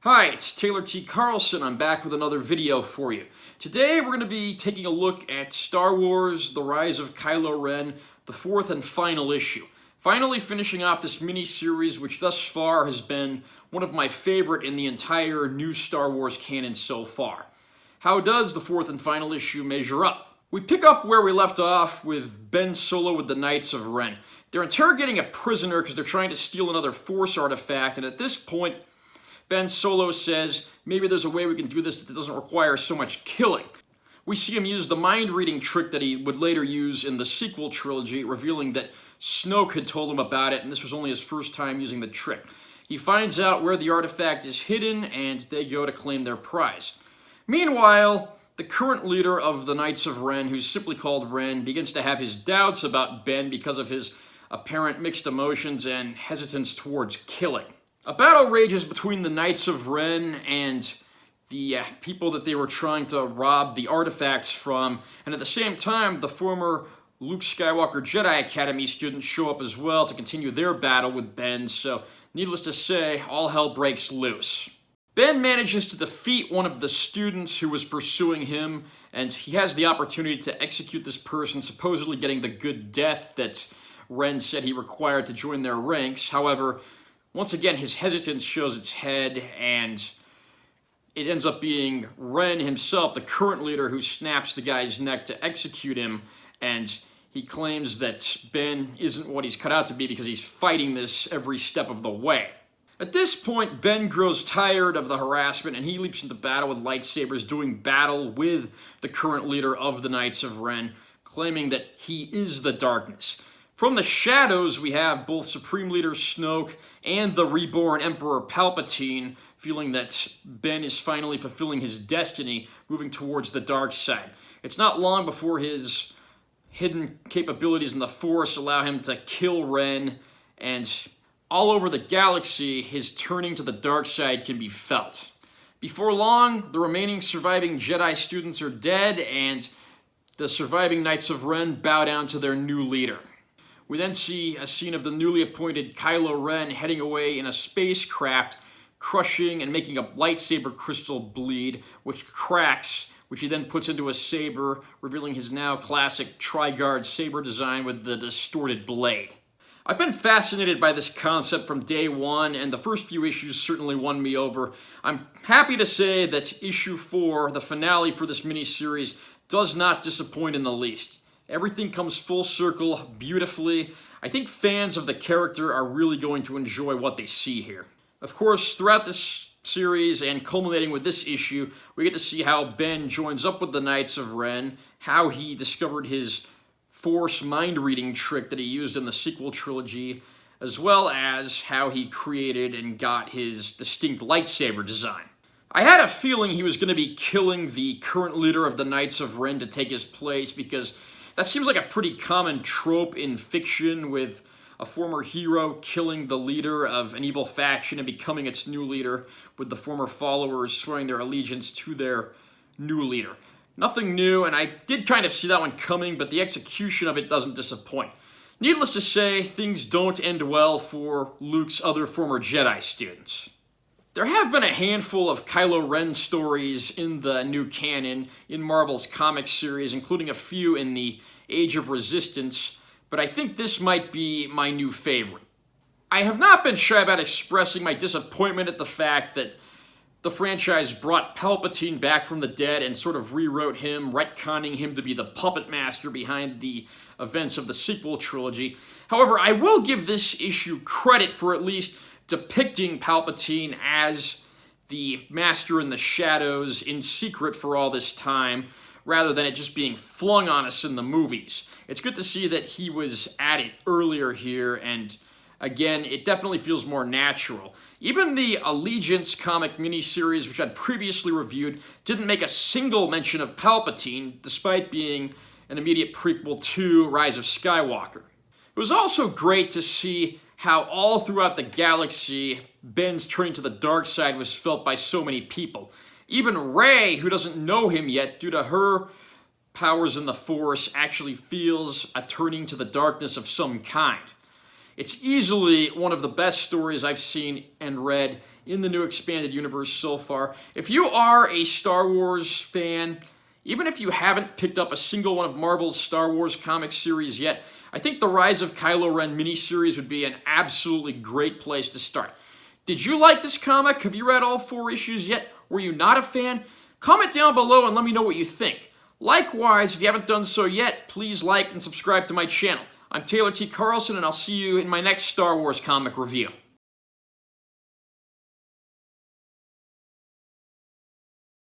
Hi, it's Taylor T. Carlson. I'm back with another video for you. Today we're going to be taking a look at Star Wars: The Rise of Kylo Ren, the fourth and final issue. Finally finishing off this mini-series, which thus far has been one of my favorite in the entire new Star Wars canon so far. How does the fourth and final issue measure up? We pick up where we left off with Ben Solo with the Knights of Ren. They're interrogating a prisoner because they're trying to steal another Force artifact, and at this point, Ben Solo says, maybe there's a way we can do this that doesn't require so much killing. We see him use the mind-reading trick that he would later use in the sequel trilogy, revealing that Snoke had told him about it, and this was only his first time using the trick. He finds out where the artifact is hidden, and they go to claim their prize. Meanwhile, the current leader of the Knights of Ren, who's simply called Ren, begins to have his doubts about Ben because of his apparent mixed emotions and hesitance towards killing. A battle rages between the Knights of Ren and the people that they were trying to rob the artifacts from, and at the same time, the former Luke Skywalker Jedi Academy students show up as well to continue their battle with Ben, so needless to say, all hell breaks loose. Ben manages to defeat one of the students who was pursuing him, and he has the opportunity to execute this person, supposedly getting the good death that Ren said he required to join their ranks. However, once again, his hesitance shows its head, and it ends up being Ren himself, the current leader, who snaps the guy's neck to execute him, and he claims that Ben isn't what he's cut out to be because he's fighting this every step of the way. At this point, Ben grows tired of the harassment, and he leaps into battle with lightsabers, doing battle with the current leader of the Knights of Ren, claiming that he is the darkness. From the shadows, we have both Supreme Leader Snoke and the reborn Emperor Palpatine, feeling that Ben is finally fulfilling his destiny, moving towards the dark side. It's not long before his hidden capabilities in the Force allow him to kill Ren, and all over the galaxy, his turning to the dark side can be felt. Before long, the remaining surviving Jedi students are dead, and the surviving Knights of Ren bow down to their new leader. We then see a scene of the newly appointed Kylo Ren heading away in a spacecraft, crushing and making a lightsaber crystal bleed, which cracks, which he then puts into a saber, revealing his now classic tri-guard saber design with the distorted blade. I've been fascinated by this concept from day one, and the first few issues certainly won me over. I'm happy to say that issue 4, the finale for this miniseries, does not disappoint in the least. Everything comes full circle beautifully. I think fans of the character are really going to enjoy what they see here. Of course, throughout this series and culminating with this issue, we get to see how Ben joins up with the Knights of Ren, how he discovered his Force mind-reading trick that he used in the sequel trilogy, as well as how he created and got his distinct lightsaber design. I had a feeling he was going to be killing the current leader of the Knights of Ren to take his place, because that seems like a pretty common trope in fiction, with a former hero killing the leader of an evil faction and becoming its new leader, with the former followers swearing their allegiance to their new leader. Nothing new, and I did kind of see that one coming, but the execution of it doesn't disappoint. Needless to say, things don't end well for Luke's other former Jedi students. There have been a handful of Kylo Ren stories in the new canon in Marvel's comic series, including a few in the Age of Resistance, but I think this might be my new favorite. I have not been shy about expressing my disappointment at the fact that the franchise brought Palpatine back from the dead and sort of rewrote him, retconning him to be the puppet master behind the events of the sequel trilogy. However, I will give this issue credit for at least depicting Palpatine as the master in the shadows in secret for all this time, rather than it just being flung on us in the movies. It's good to see that he was at it earlier here, and again, it definitely feels more natural. Even the Allegiance comic miniseries, which I'd previously reviewed, didn't make a single mention of Palpatine, despite being an immediate prequel to Rise of Skywalker. It was also great to see how all throughout the galaxy, Ben's turning to the dark side was felt by so many people. Even Rey, who doesn't know him yet due to her powers in the Force, actually feels a turning to the darkness of some kind. It's easily one of the best stories I've seen and read in the new expanded universe so far. If you are a Star Wars fan, even if you haven't picked up a single one of Marvel's Star Wars comic series yet, I think the Rise of Kylo Ren miniseries would be an absolutely great place to start. Did you like this comic? Have you read all 4 issues yet? Were you not a fan? Comment down below and let me know what you think. Likewise, if you haven't done so yet, please like and subscribe to my channel. I'm Taylor T. Carlson, and I'll see you in my next Star Wars comic review.